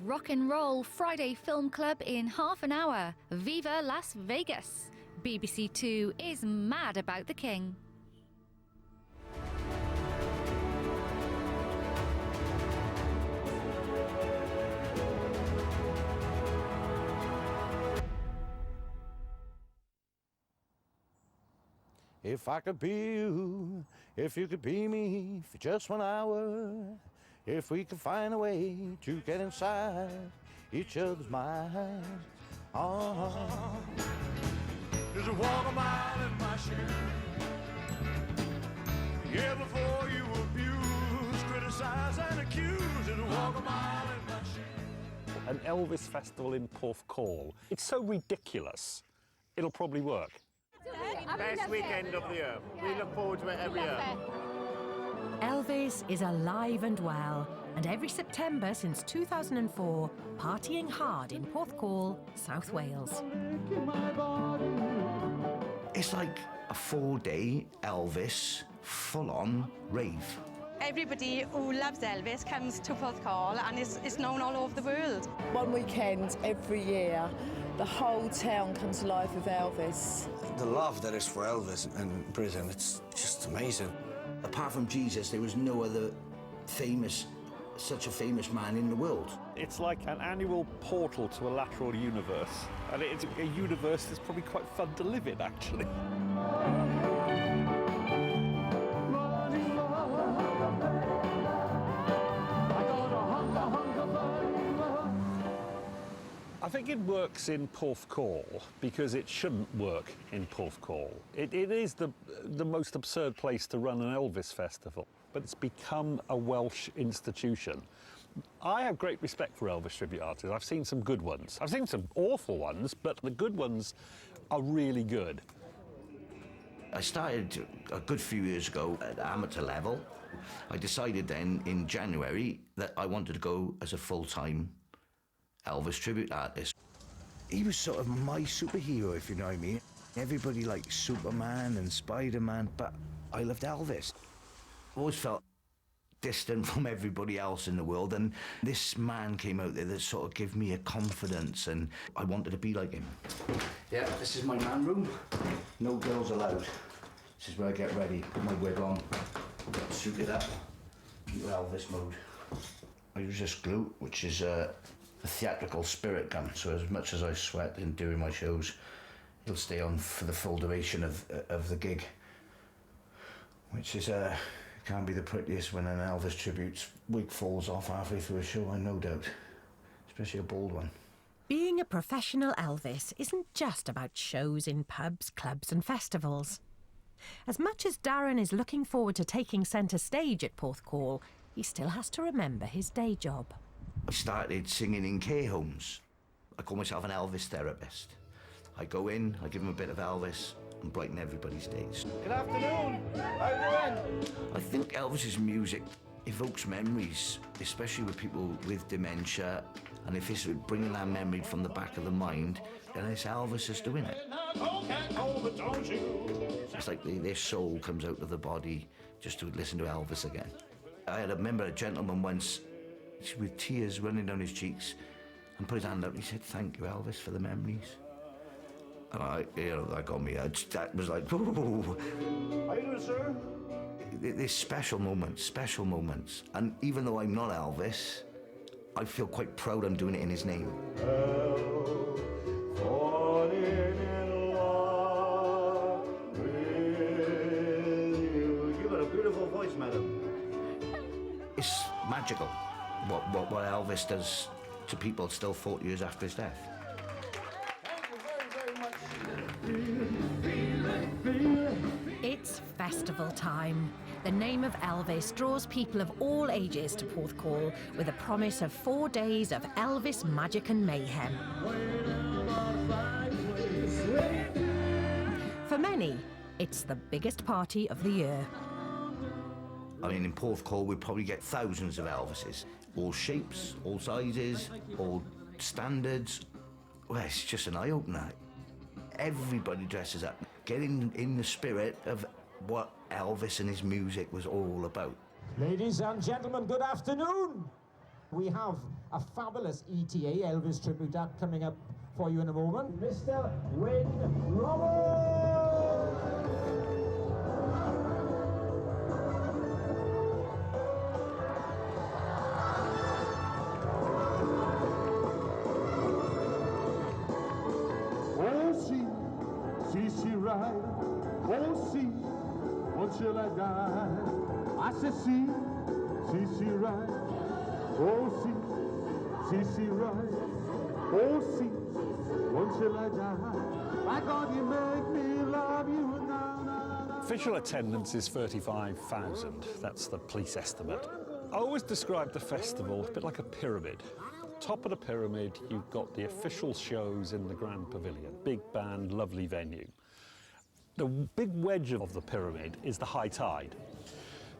Rock and Roll Friday Film Club in half an hour. Viva Las Vegas! BBC Two is mad about the King. If I could be you, if you could be me for just 1 hour, if we could find a way to get inside each other's minds. Just walk a mile in my shoes. Yeah, before you abuse, criticize and accuse. Just walk a mile in my shoes. An Elvis Festival in Porthcawl. It's so ridiculous. It'll probably work. Best weekend of the year. We look forward to it every year. Elvis is alive and well, and every September since 2004, partying hard in Porthcawl, South Wales. It's like a 4-day Elvis full-on rave. Everybody who loves Elvis comes to Porthcawl and is known all over the world. One weekend every year, the whole town comes alive with Elvis. The love that is for Elvis in Britain, it's just amazing. Apart from Jesus, there was no other such a famous man in the world. It's like an annual portal to a lateral universe. And it's a universe that's probably quite fun to live in, actually. I think it works in Porthcawl because it shouldn't work in Porthcawl. It is the most absurd place to run an Elvis festival, but it's become a Welsh institution. I have great respect for Elvis tribute artists. I've seen some good ones. I've seen some awful ones, but the good ones are really good. I started a good few years ago at amateur level. I decided then in January that I wanted to go as a full-time Elvis tribute artist. He was sort of my superhero, if you know what I mean. Everybody liked Superman and Spider-Man, but I loved Elvis. I always felt distant from everybody else in the world, and this man came out there that sort of gave me a confidence, and I wanted to be like him. Yeah, this is my man room. No girls allowed. This is where I get ready, put my wig on, suit it up, into Elvis mode. I use this glue, which is a theatrical spirit gun, so as much as I sweat in doing my shows, it'll stay on for the full duration of the gig, which is can be the prettiest when an Elvis tribute's wig falls off halfway through a show, I no doubt, especially a bald one. Being a professional Elvis isn't just about shows in pubs, clubs and festivals. As much as Darren is looking forward to taking centre stage at Porthcawl, he still has to remember his day job. I started singing in care homes. I call myself an Elvis therapist. I go in, I give them a bit of Elvis and brighten everybody's days. Good afternoon. How you doing? I think Elvis's music evokes memories, especially with people with dementia, and if it's bringing that memory from the back of the mind, then it's Elvis that's doing it. It's like their soul comes out of the body just to listen to Elvis again. I remember a gentleman once with tears running down his cheeks and put his hand up and he said, "Thank you, Elvis, for the memories." And that got me. That was like, whoa. How you doing, sir? There's special moments. And even though I'm not Elvis, I feel quite proud I'm doing it in his name. Falling in love with you. You've got a beautiful voice, madam. It's magical what Elvis does to people still 40 years after his death. Thank you very, very much. It's festival time. The name of Elvis draws people of all ages to Porthcawl with a promise of 4 days of Elvis magic and mayhem. For many, it's the biggest party of the year. I mean, in Porthcawl, we probably get thousands of Elvises. All shapes, all sizes, all standards. Well, it's just an eye-opener. Everybody dresses up, getting in the spirit of what Elvis and his music was all about. Ladies and gentlemen, good afternoon. We have a fabulous ETA Elvis tribute act coming up for you in a moment. Mr. Win Roberts! See, right, oh, see, until I die. I said, see, right, oh, see, right, oh, see, until I die. By God, you make me love you now. Official attendance is 35,000. That's the police estimate. I always describe the festival a bit like a pyramid. Top of the pyramid, you've got the official shows in the Grand Pavilion. Big band, lovely venue. The big wedge of the pyramid is the high tide.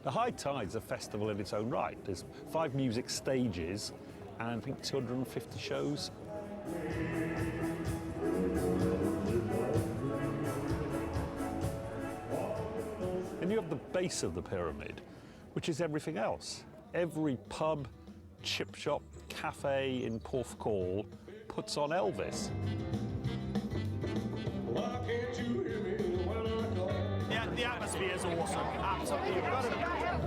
The high tide's a festival in its own right. There's 5 music stages and I think 250 shows. And you have the base of the pyramid, which is everything else. Every pub, chip shop, cafe in Porthcawl puts on Elvis. Yeah, the atmosphere is awesome, absolutely.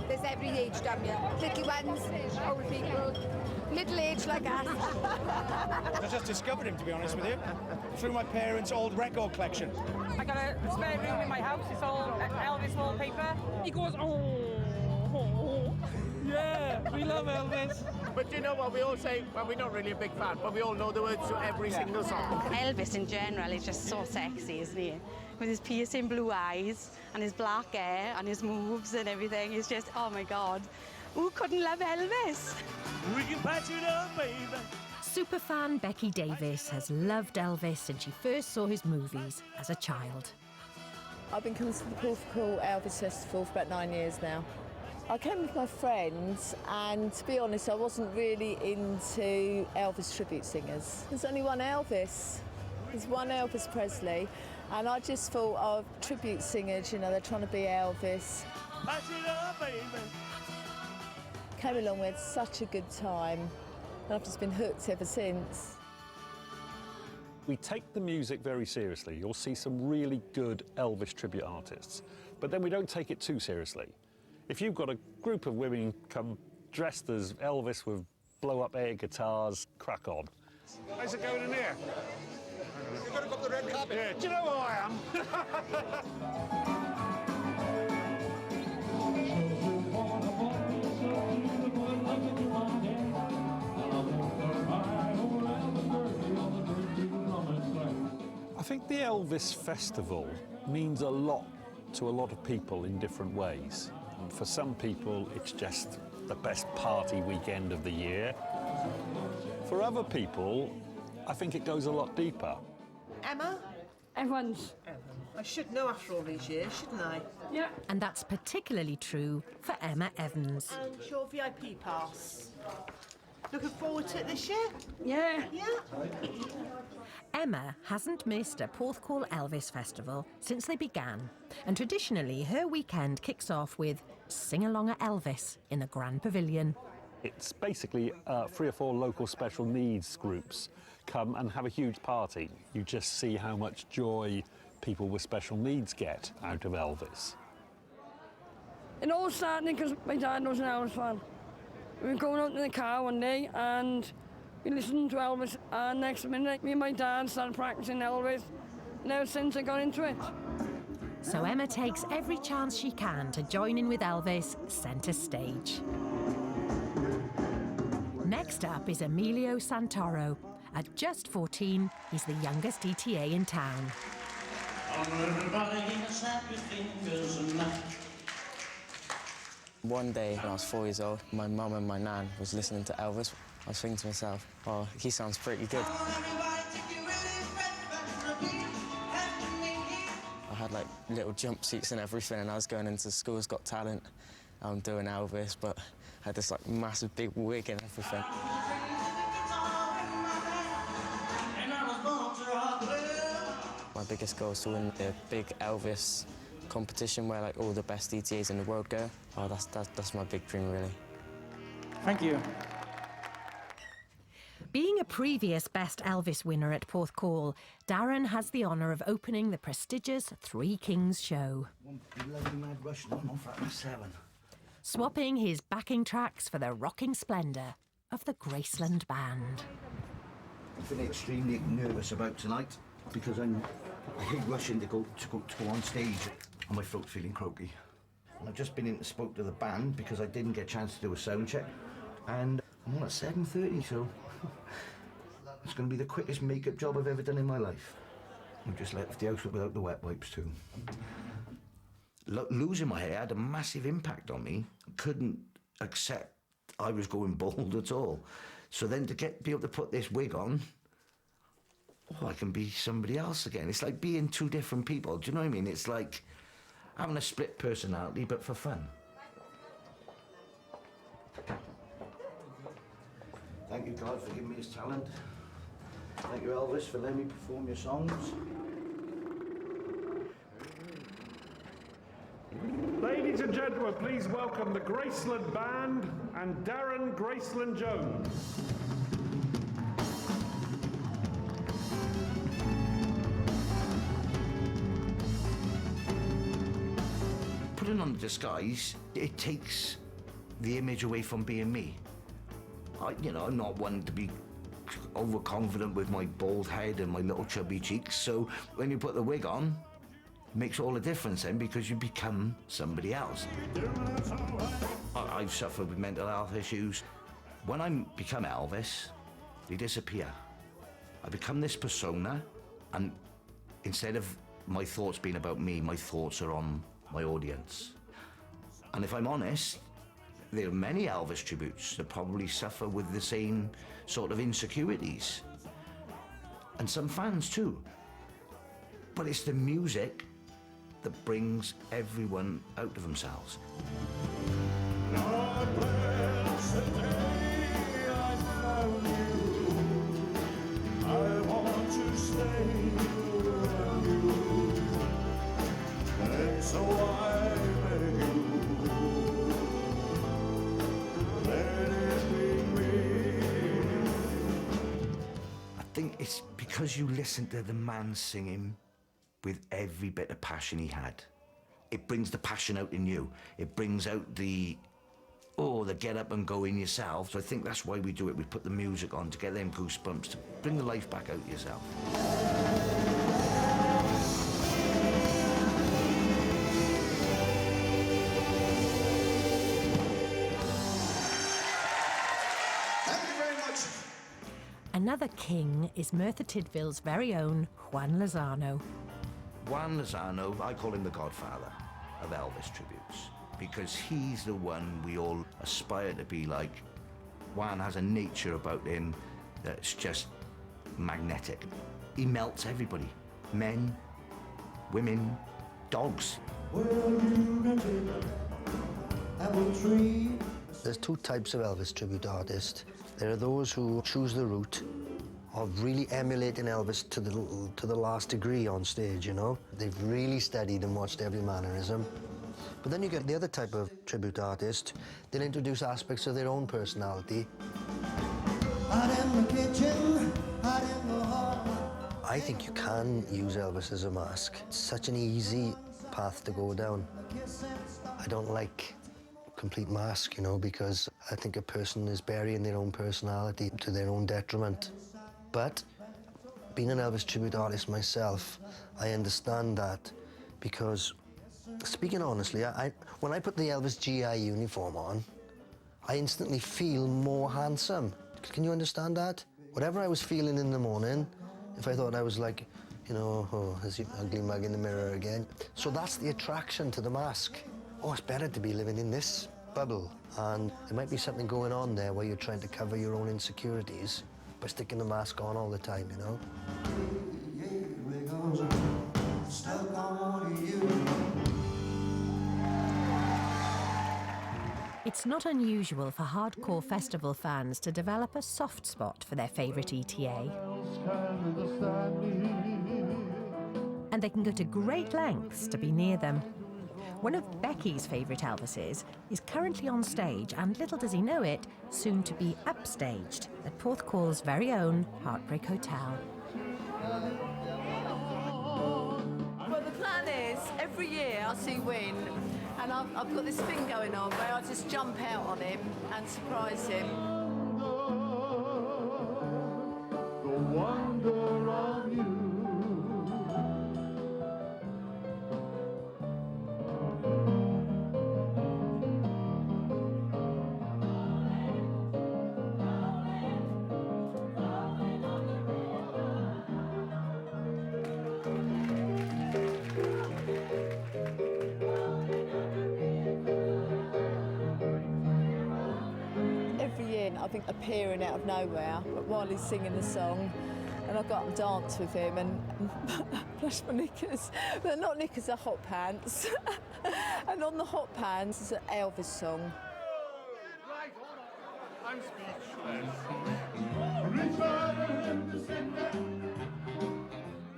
There's every age down here. Little ones, old people, middle-aged like us. I just discovered him, to be honest with you, through my parents' old record collection. I got a spare room in my house, it's all Elvis wallpaper. He goes, oh, yeah, we love Elvis. But you know what we all say? Well, we're not really a big fan, but we all know the words to every single song. Elvis in general is just so sexy, isn't he? With his piercing blue eyes and his black hair and his moves and everything. It's just, oh my God, who couldn't love Elvis? We can patch it up, baby. Superfan Becky Davis has loved Elvis since she first saw his movies as a child. I've been coming to the Porthcawl Elvis Festival for about 9 years now. I came with my friends, and to be honest, I wasn't really into Elvis tribute singers. There's only one Elvis. There's one Elvis Presley, and I just thought of tribute singers, you know, they're trying to be Elvis. Patch it up, baby. Came along, we had such a good time, and I've just been hooked ever since. We take the music very seriously. You'll see some really good Elvis tribute artists, but then we don't take it too seriously. If you've got a group of women come dressed as Elvis with blow-up air guitars, crack on. How's it going in here? You've got to go up the red carpet. Yeah, do you know who I am? I think the Elvis Festival means a lot to a lot of people in different ways. For some people, it's just the best party weekend of the year. For other people, I think it goes a lot deeper. Emma? Evans. I should know after all these years, shouldn't I? Yeah. And that's particularly true for Emma Evans. And your VIP pass. Looking forward to it this year? Yeah. Yeah? Emma hasn't missed a Porthcawl Elvis Festival since they began, and traditionally her weekend kicks off with Sing-Along-a Elvis in the Grand Pavilion. It's basically 3 or 4 local special needs groups come and have a huge party. You just see how much joy people with special needs get out of Elvis. It all started because my dad was an Elvis fan. We were going out in the car one day and we listened to Elvis, and next minute me and my dad started practicing Elvis, and ever since I got into it. So Emma takes every chance she can to join in with Elvis centre stage. Next up is Emilio Santoro. At just 14, he's the youngest ETA in town. One day when I was 4 years old, my mum and my nan was listening to Elvis. I was thinking to myself, oh, he sounds pretty good. I had like little jumpsuits and everything, and I was going into School's Got Talent, doing Elvis, but I had this like massive big wig and everything. My biggest goal is to win the big Elvis competition where like all the best ETAs in the world go. Oh, that's my big dream, really. Thank you. Being a previous Best Elvis winner at Porthcawl, Darren has the honour of opening the prestigious Three Kings show. Swapping his backing tracks for the rocking splendour of the Graceland Band. I've been extremely nervous about tonight because I hate rushing to go on stage and my throat's feeling croaky. And I've just been in and spoke to the band because I didn't get a chance to do a sound check, and I'm on at 7:30, so it's going to be the quickest makeup job I've ever done in my life. I've just left the house without the wet wipes too. Losing my hair had a massive impact on me. Couldn't accept I was going bald at all. So then to be able to put this wig on, oh, I can be somebody else again. It's like being two different people. Do you know what I mean? It's like having a split personality, but for fun. Thank you, God, for giving me his talent. Thank you, Elvis, for letting me perform your songs. Ladies and gentlemen, please welcome the Graceland Band and Darren Graceland Jones. Putting on the disguise, it takes the image away from being me. I'm not one to be overconfident with my bald head and my little chubby cheeks, so when you put the wig on, it makes all the difference then, because you become somebody else. I've suffered with mental health issues. When I become Elvis, they disappear. I become this persona, and instead of my thoughts being about me, my thoughts are on my audience. And if I'm honest, there are many Elvis tributes that probably suffer with the same sort of insecurities. And some fans too. But it's the music that brings everyone out of themselves. God bless the day I found you. I want to stay around you. And so I beg you, let it be me. I think it's because you listen to the man singing with every bit of passion he had. It brings the passion out in you. It brings out the get up and go in yourself. So I think that's why we do it. We put the music on to get them goosebumps, to bring the life back out of yourself. Thank you very much. Another king is Merthyr Tydfil's very own Juan Lozano. Juan Lozano, I call him the godfather of Elvis tributes, because he's the one we all aspire to be like. Juan has a nature about him that's just magnetic. He melts everybody. Men, women, dogs. There's two types of Elvis tribute artists. There are those who choose the route of really emulating Elvis to the last degree on stage, you know? They've really studied and watched every mannerism. But then you get the other type of tribute artist. They'll introduce aspects of their own personality. I think you can use Elvis as a mask. It's such an easy path to go down. I don't like complete mask, you know, because I think a person is burying their own personality to their own detriment. But being an Elvis tribute artist myself, I understand that, because speaking honestly, when I put the Elvis GI uniform on, I instantly feel more handsome. Can you understand that? Whatever I was feeling in the morning, if I thought I was like, you know, oh, there's the ugly mug in the mirror again. So that's the attraction to the mask. Oh, it's better to be living in this bubble. And there might be something going on there where you're trying to cover your own insecurities by sticking the mask on all the time, you know? It's not unusual for hardcore festival fans to develop a soft spot for their favourite ETA. And they can go to great lengths to be near them. One of Becky's favourite Elvises is currently on stage and, little does he know it, soon to be upstaged at Porthcawl's very own Heartbreak Hotel. Well, the plan is, every year I see Win, and I've got this thing going on where I just jump out on him and surprise him. The wonder of you. Every year I think appearing out of nowhere while he's singing the song, and I go up and dance with him and flash my knickers. They're not knickers, they're hot pants. And on the hot pants is an Elvis song. I'm speechless.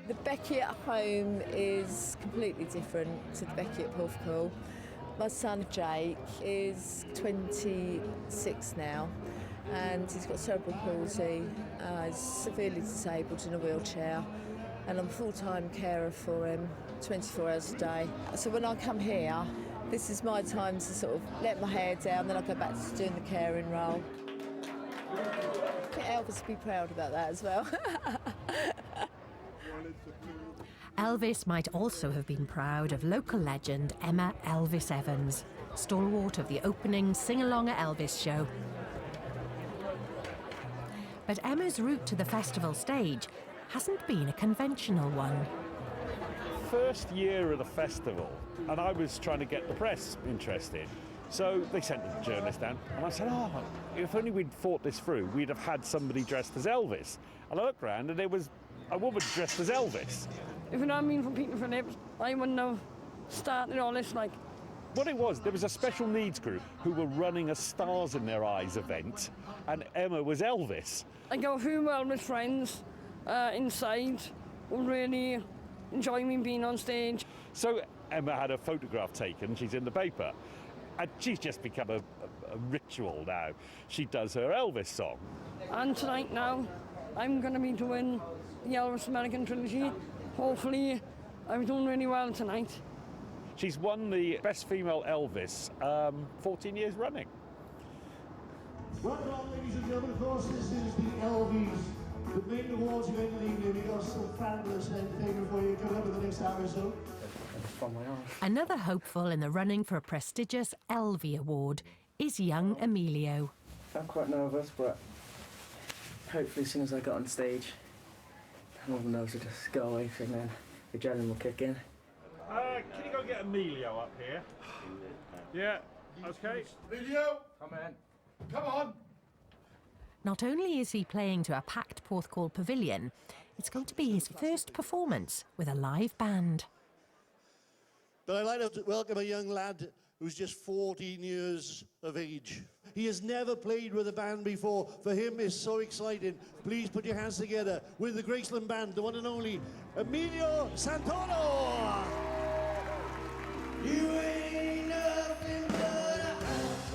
The Becky at home is completely different to the Becky at Porthcawl. My son Jake is 26 now, and he's got cerebral palsy. He's severely disabled in a wheelchair, and I'm a full-time carer for him, 24 hours a day. So when I come here, this is my time to sort of let my hair down, then I go back to doing the caring role. I think Elvis would be proud about that as well. Elvis might also have been proud of local legend Emma Elvis Evans, stalwart of the opening Sing-Along at Elvis show. But Emma's route to the festival stage hasn't been a conventional one. First year of the festival, and I was trying to get the press interested. So they sent a journalist down, and I said, oh, if only we'd thought this through, we'd have had somebody dressed as Elvis. And I looked around, and there was a woman dressed as Elvis. If it hadn't been for Peter Phillips, I wouldn't have started all this, like. What it was, there was a special needs group who were running a Stars in Their Eyes event, and Emma was Elvis. I got a few Elvis friends inside who really enjoy me being on stage. So Emma had a photograph taken, she's in the paper, and she's just become a ritual now. She does her Elvis song. And tonight now, I'm going to be doing the Elvis American Trilogy. Hopefully, I'm doing really well tonight. She's won the Best Female Elvis 14 years running. Right on, ladies and gentlemen, of course, this is the Elvis, the main awards event of the evening. We've got some fabulous entertainment for you coming up in the next hour or so. Another hopeful in the running for a prestigious Elvie Award is young Emilio. I'm quite nervous, but hopefully as soon as I get on stage, all the nerves will just go away, and then the adrenaline will kick in. Can you go get Emilio up here? Yeah, okay. Emilio! Come in. Come on! Not only is he playing to a packed Porthcawl pavilion, it's going to be his first performance with a live band. But I'd like to welcome a young lad who's just 14 years of age. He has never played with a band before. For him, it's so exciting. Please put your hands together with the Graceland Band, the one and only Emilio Santoro. You ain't nothing but a house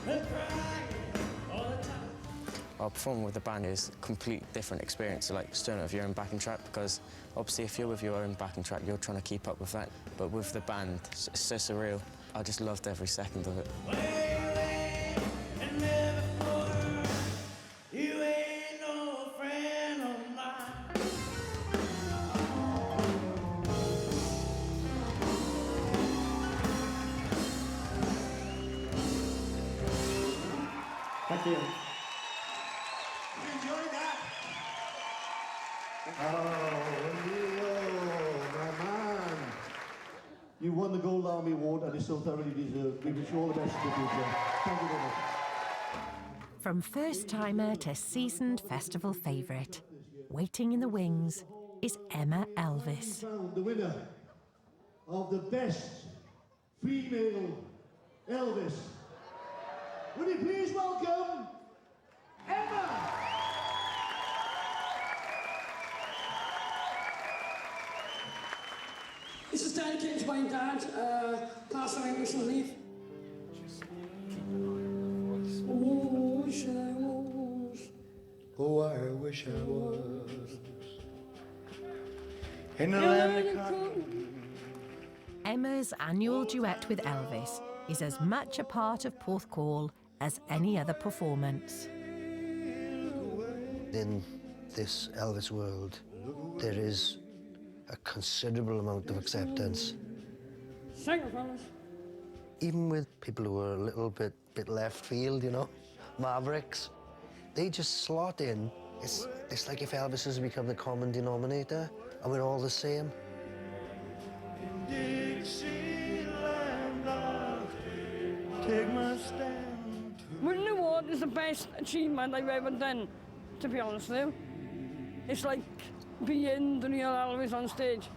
and crying all the time. Well, performing with the band is a complete different experience to like doing it with your own backing track, because obviously if you're with your own backing track, you're trying to keep up with that. But with the band, it's so surreal. I just loved every second of it. You ain't no friend of mine. Thank you. Enjoy that. Oh, Emilio, my man. You won the Gold Army Award and it's so thoroughly deserved. We wish you all the best in the future. Thank you very much. From first-timer to seasoned festival favourite, waiting in the wings is Emma Elvis. The winner of the Best Female Elvis. Would you please welcome Emma? This is dedicated to my dad, passed away recently. Oh, wish I was. Oh, I wish I was in the land of cotton. Emma's annual duet with Elvis is as much a part of Porthcawl as any other performance. In this Elvis world, there is a considerable amount of acceptance. Even with people who are a little bit left field, you know, mavericks, they just slot in. It's like if Elvis has become the common denominator and we're all the same. Take my stand. Winning the award is the best achievement I've ever done, to be honest with you. It's like being the real Elvis on stage.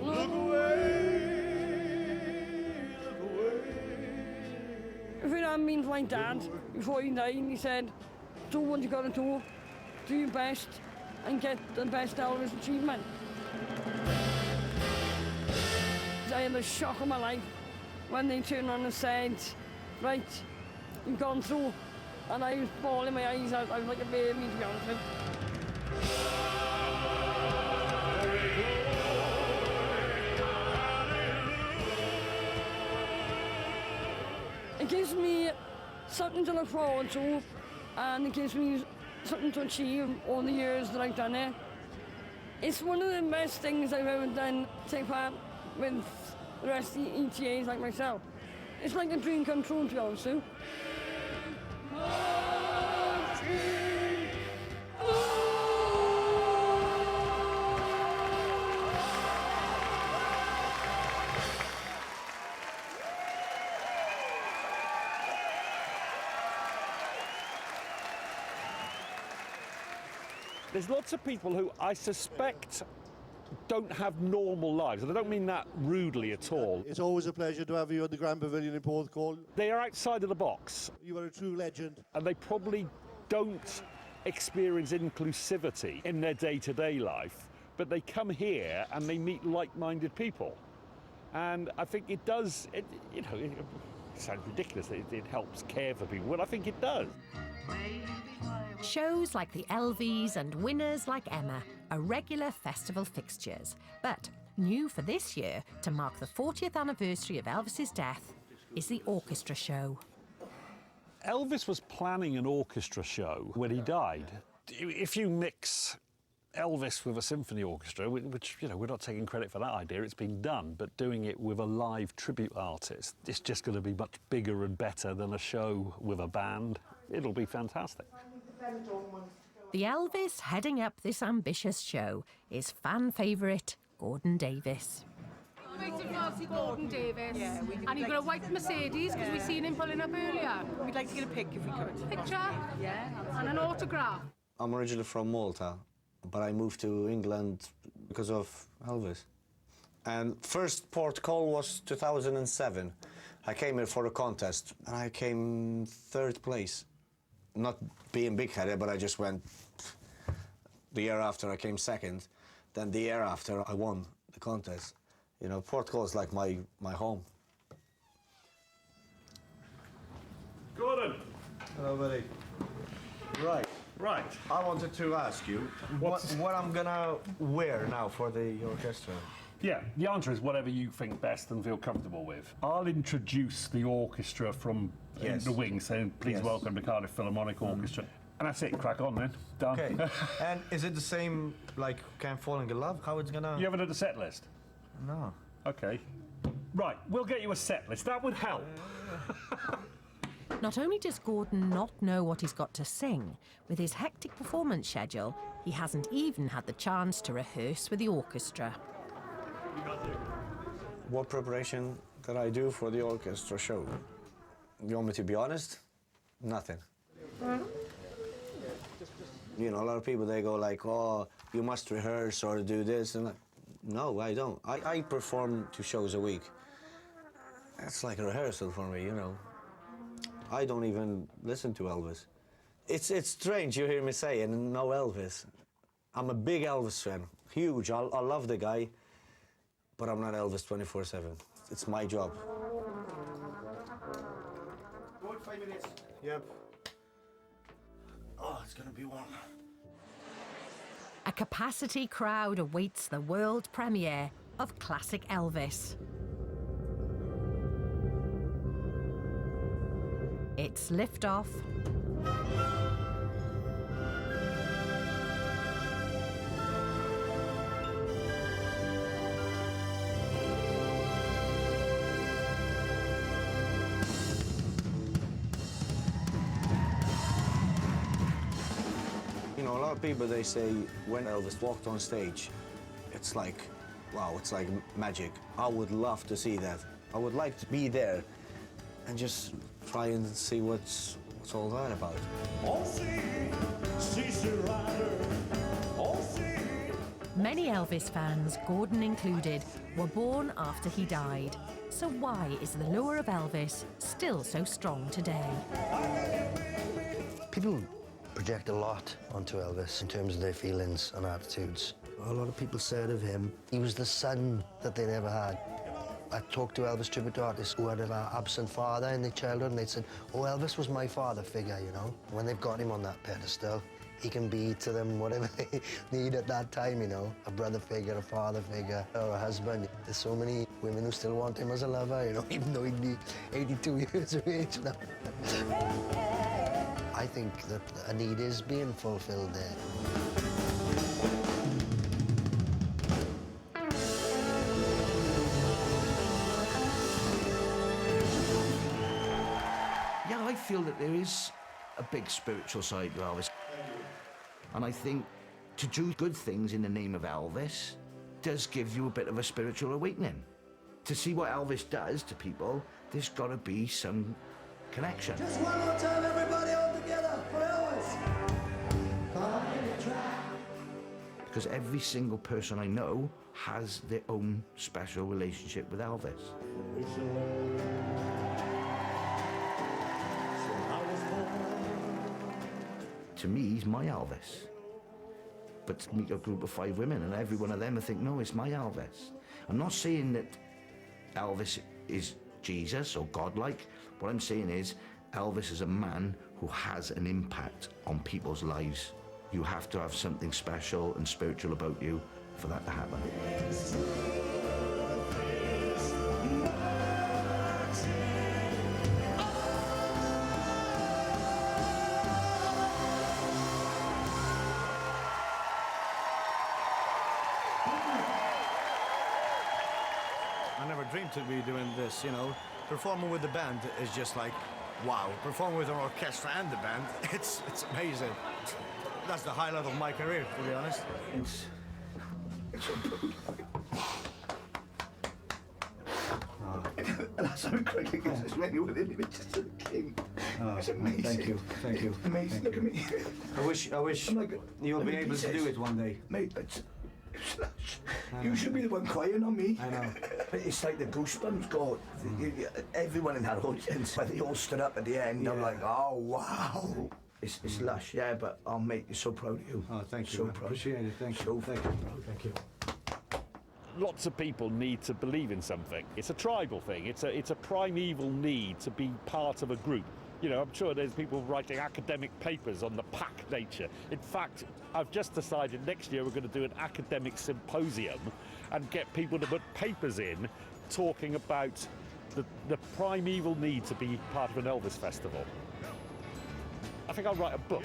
Look away, If it hadn't been for my dad, before he died, he said, do what you gotta do your best, and get the best Elvis achievement. I had the shock of my life when they turned on and said, right, you've gone through. And I was bawling my eyes out. I was like a baby, to be honest with you. It gives me something to look forward to, and it gives me something to achieve all the years that I've done it. It's one of the best things I've ever done, take part with the rest of the ETAs like myself. It's like a dream come true, to be honest with you. There's lots of people who I suspect don't have normal lives, and I don't mean that rudely at all. It's always a pleasure to have you at the Grand Pavilion in Porthcawl. They are outside of the box. You are a true legend. And they probably don't experience inclusivity in their day-to-day life, but they come here and they meet like-minded people. And I think it does, it sounds ridiculous, it helps care for people, but I think it does. Shows like the Elvies and winners like Emma are regular festival fixtures. But new for this year, to mark the 40th anniversary of Elvis's death, is the orchestra show. Elvis was planning an orchestra show when he died. If you mix Elvis with a symphony orchestra, which, we're not taking credit for that idea, it's been done, but doing it with a live tribute artist, it's just going to be much bigger and better than a show with a band. It'll be fantastic. The Elvis heading up this ambitious show is fan favourite Gordon Davis. Waiting for Gordon Davis. Yeah, and you've got a white Mercedes because we've seen him pulling up earlier. We'd like to get a pic if we could. Picture? Yeah. And an autograph. I'm originally from Malta, but I moved to England because of Elvis. And first Porthcawl was 2007. I came here for a contest and I came third place. Not being big-headed, but I just went. The year after I came second, then the year after I won the contest. Porthcawl is like my home. Gordon. Hello, buddy. Right. I wanted to ask you what I'm gonna wear now for the orchestra. Yeah, the answer is whatever you think best and feel comfortable with. I'll introduce the orchestra from the wings, saying please welcome the Cardiff Philharmonic Orchestra. And that's it, crack on then. Done. Okay. And is it the same, like, Can't Fall in Love? How it's gonna... You haven't had a set list? No. Okay. Right, we'll get you a set list. That would help. Not only does Gordon not know what he's got to sing, with his hectic performance schedule, he hasn't even had the chance to rehearse with the orchestra. What preparation did I do for the orchestra show? You want me to be honest? Nothing. A lot of people, they go like, oh, you must rehearse or do this. And no, I don't. I perform 2 shows a week. That's like a rehearsal for me, I don't even listen to Elvis. It's strange you hear me say, and no Elvis. I'm a big Elvis fan, huge. I love the guy. but I'm not Elvis 24/7. It's my job. Good, 5 minutes. Yep. Oh, it's gonna be warm. A capacity crowd awaits the world premiere of classic Elvis. It's liftoff. You know, a lot of people, they say when Elvis walked on stage, it's like, wow, it's like magic. I would love to see that. I would like to be there and just try and see what's all that about. Many Elvis fans, Gordon included, were born after he died. So why is the lure of Elvis still so strong today? People project a lot onto Elvis in terms of their feelings and attitudes. A lot of people said of him, he was the son that they never had. I talked to Elvis tribute artists who had an absent father in their childhood, and they said, oh, Elvis was my father figure, you know? When they've got him on that pedestal, he can be to them whatever they need at that time, you know? A brother figure, a father figure, or a husband. There's so many women who still want him as a lover, you know, even though he'd be 82 years of age now. I think that a need is being fulfilled there. Yeah, I feel that there is a big spiritual side to Elvis. And I think to do good things in the name of Elvis does give you a bit of a spiritual awakening. To see what Elvis does to people, there's got to be some connection. Just one more time, everybody, all together for Elvis. Because every single person I know has their own special relationship with Elvis. To me, he's my Elvis. But to meet a group of 5 women and every one of them, I think, no, it's my Elvis. I'm not saying that Elvis is Jesus or godlike. What I'm saying is Elvis is a man who has an impact on people's lives. You have to have something special and spiritual about you for that to happen. I never dreamed to be doing this, you know. Performing with the band is just like, wow. Performing with an orchestra and the band, it's amazing. That's the highlight of my career, to be honest. That's how quick it's really within images of the king. It's amazing. Thank you. It's amazing. Look at me. I wish you'll be able to do it one day. Mate, it's slush. You should be the one crying on me. I know. It's like the goosebumps go. Everyone in that audience, when they all stood up at the end, I'm like, oh, wow. It's lush, yeah, but I'll make you so proud of you. Oh, thank you. So Man. proud. Appreciate it. Thank you. So Thank proud. you. Thank you. Lots of people need to believe in something. It's a tribal thing. It's a primeval need to be part of a group. You know, I'm sure there's people writing academic papers on the pack nature. In fact, I've just decided next year we're going to do an academic symposium and get people to put papers in talking about the primeval need to be part of an Elvis festival. I think I'll write a book.